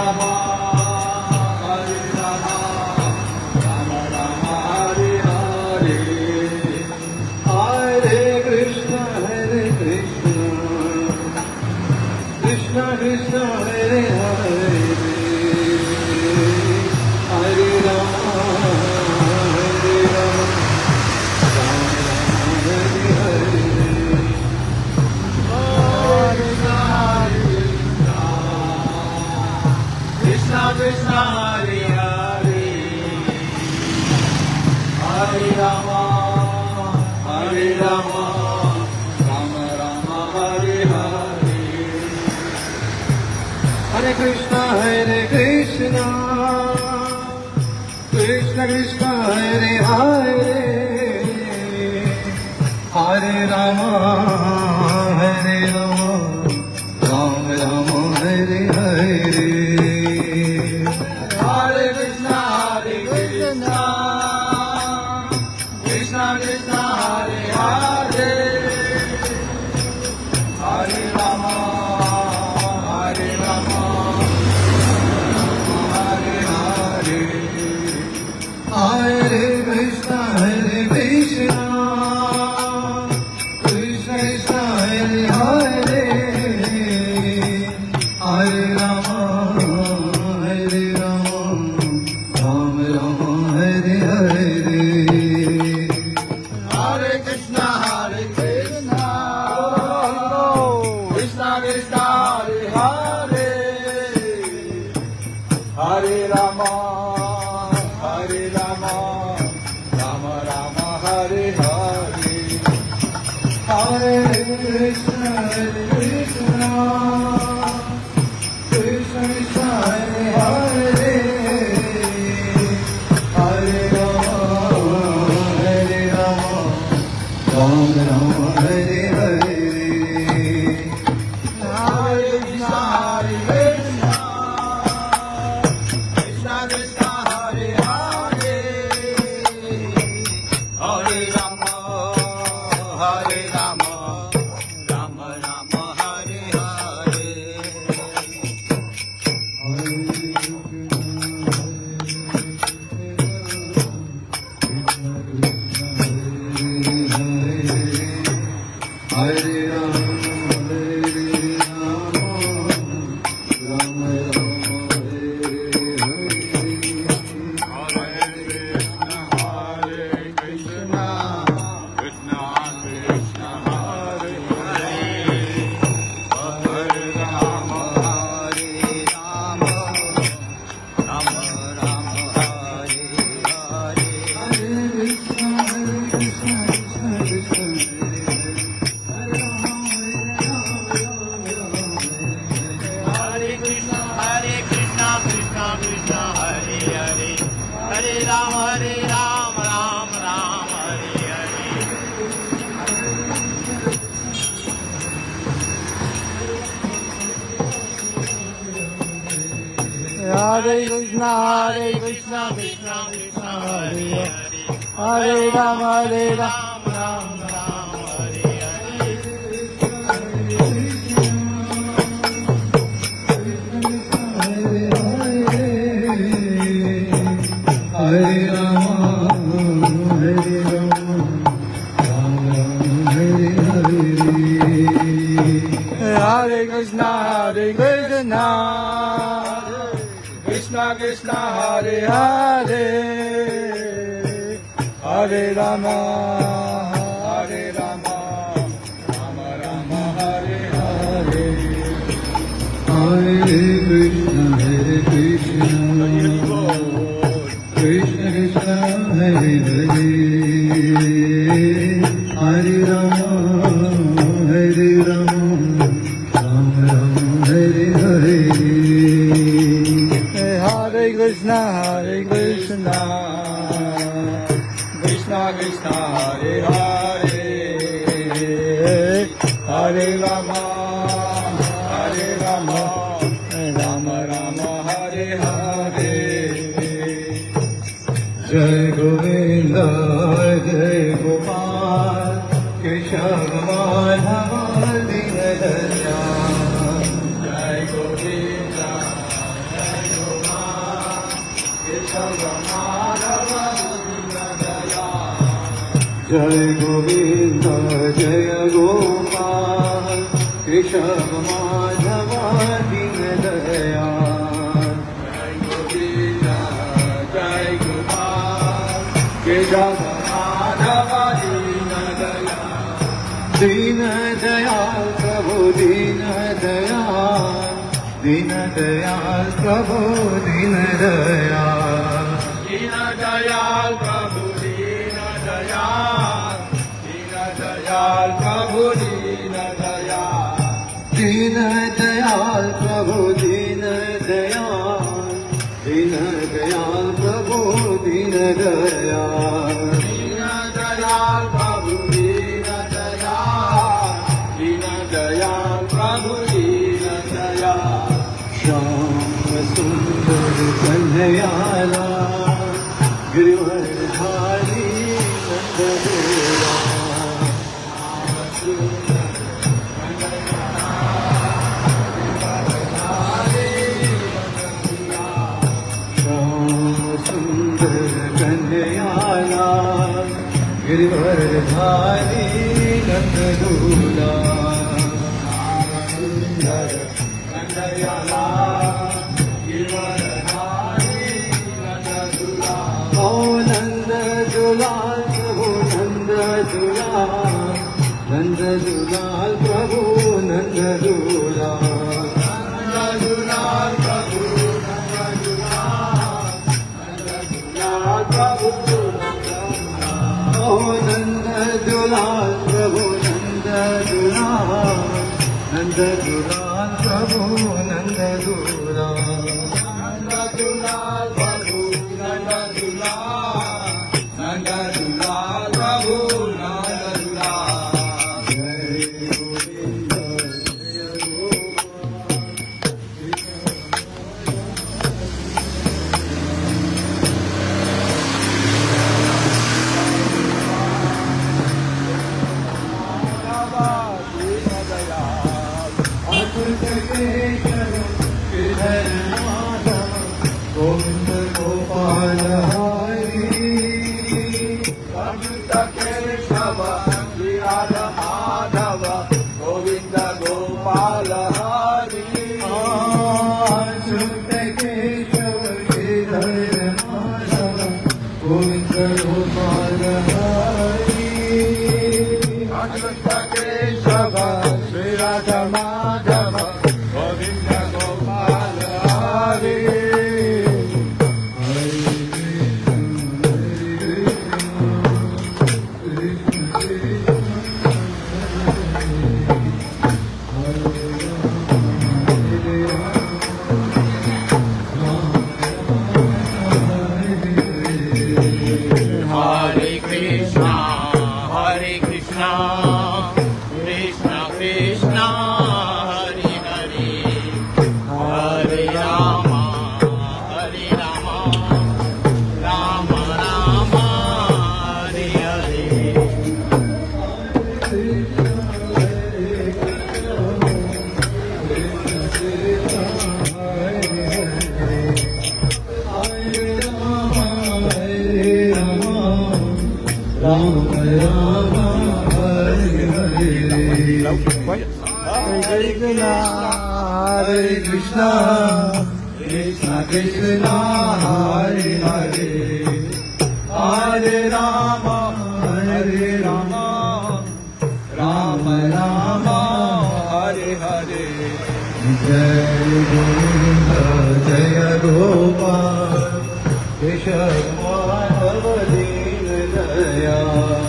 Rama, Hare Rama, Rama Rama, Hare Hare, Hare Krishna, Krishna Krishna, Hare Hare, Hare Rama, Hare Rama, Rama Rama, Hare Hare. Krishna Krishna Hare Hare, Hare Rama, Hare Rama, Rama Rama, Hare Hare, Hare Krishna, Krishna Krishna, Hare Hare, Hare Rama, Hare Rama, Rama Rama, Hare Hare. Hare Krishna, Krishna Krishna, Hare Hare, Hare Rama, Hare Rama, Hare Hare, Hare Krishna, Krishna Krishna, Hare Hare, Hare Rama, Hare Rama, Rama Rama, Hare Hare. Hare Krishna, Krishna Krishna, Hare Hare, Hare Rama, Hare Rama, Rama Rama, Hare Hare. Hare Krishna, Krishna Krishna, Hare Hare, Hare Rama, Rama Rama, Hare Hare. Hare Krishna, Krishna Krishna, Hare Hare, Hare Rama, Hare Rama, Rama Rama, Hare Hare. Hare Rama, Hare Rama, Rama Rama, Hare Hare. Hare Krishna, Krishna Krishna, Hare Hare, Hare Rama, Hare Rama, Rama Rama, Hare Hare. Hare Krishna, Krishna Krishna, Hare Hare Krishna, Krishna Krishna, Hare Hare, Hare Rama, Rama Rama, Hare Hare. Hare Krishna, Krishna Krishna, Hare Hare, Hare Rama, Rama Rama, Hare Hare. Hare Rama, Hare Rama, Rama Rama, Hare Hare. Hare Krishna, Krishna Krishna, Hare Hare, Hare Rama, Hare Rama, Rama Rama, Hare Hare. Hare Krishna, Krishna Krishna, Hare Hare, Hare Rama, Hare Rama, Rama Rama, Hare Hare. Hare Krishna, Krishna Krishna, Hare Hare, Hare Rama, Hare Rama, Rama Rama, Hare Hare. Jai Govinda, Jai Gopal, Keshav Madhava, Dinadaya. Jai Govinda, जय गोविंद जय गोपाल केशव माधव दीन दयाल जय गोविंद जय गोपाल केशव माधव दीन दयाल दीन दयाल प्रभु दीन दयाल प्रभु दीन दयाल प्रभु दीन दयाल प्रभु दीन दयाल दीन दयाल प्रभु दीन दयाल प्रभु दीन दयाल प्रभु दीन दयाल प्रभु दीन दयाल श्याम सुंदर कन्हैयाला गिरिवरधारी नंदगोला श्याम सुंदर कन्हैयाला गिरिवरधारी नंदगोला ओ नंद दुलाल प्रभु नंद दुलाल प्रभु नंद दुलाल प्रभु ओ नंद दुलाल प्रभु नंद दुलाल प्रभु नंद दुलाल गोविंद गोपाल हरि माधव गोविंद गोपाल हरि शुद्ध Keshav Shridhar Madhav Govind Gopal Hari Keshav Shri Radha Madhav Govind Gopal Hari Hare Krishna, Hare Krishna, Krishna Krishna, Hare Hare, Hare Rama, Hare Rama, Rama Rama, Hare Hare. Ram Ram Hare Hare Hare Krishna Krishna Krishna Hare Hare Hare Rama Hare Rama Rama Rama Hare Hare Jai Govinda Jai Gopal Keshav Madhav Deen Dayal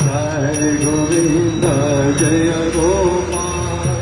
Jai Govinda Jai Gopal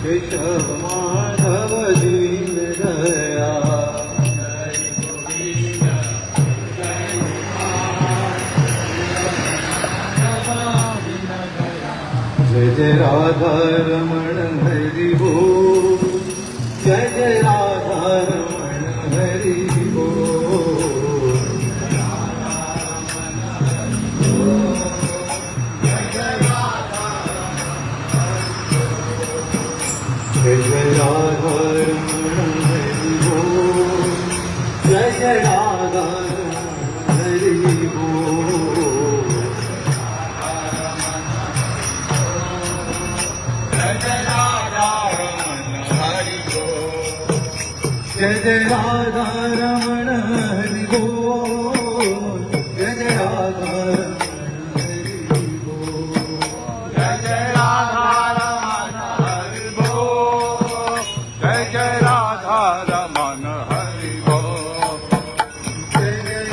Keshav Madhav Deen Dayal जय जय राधा रमण हरि बोल जय जय राधा रमण हरि बोल जय जय राधा जय राधा रमण हरि बोल जय जय राधा रमण हरि बोल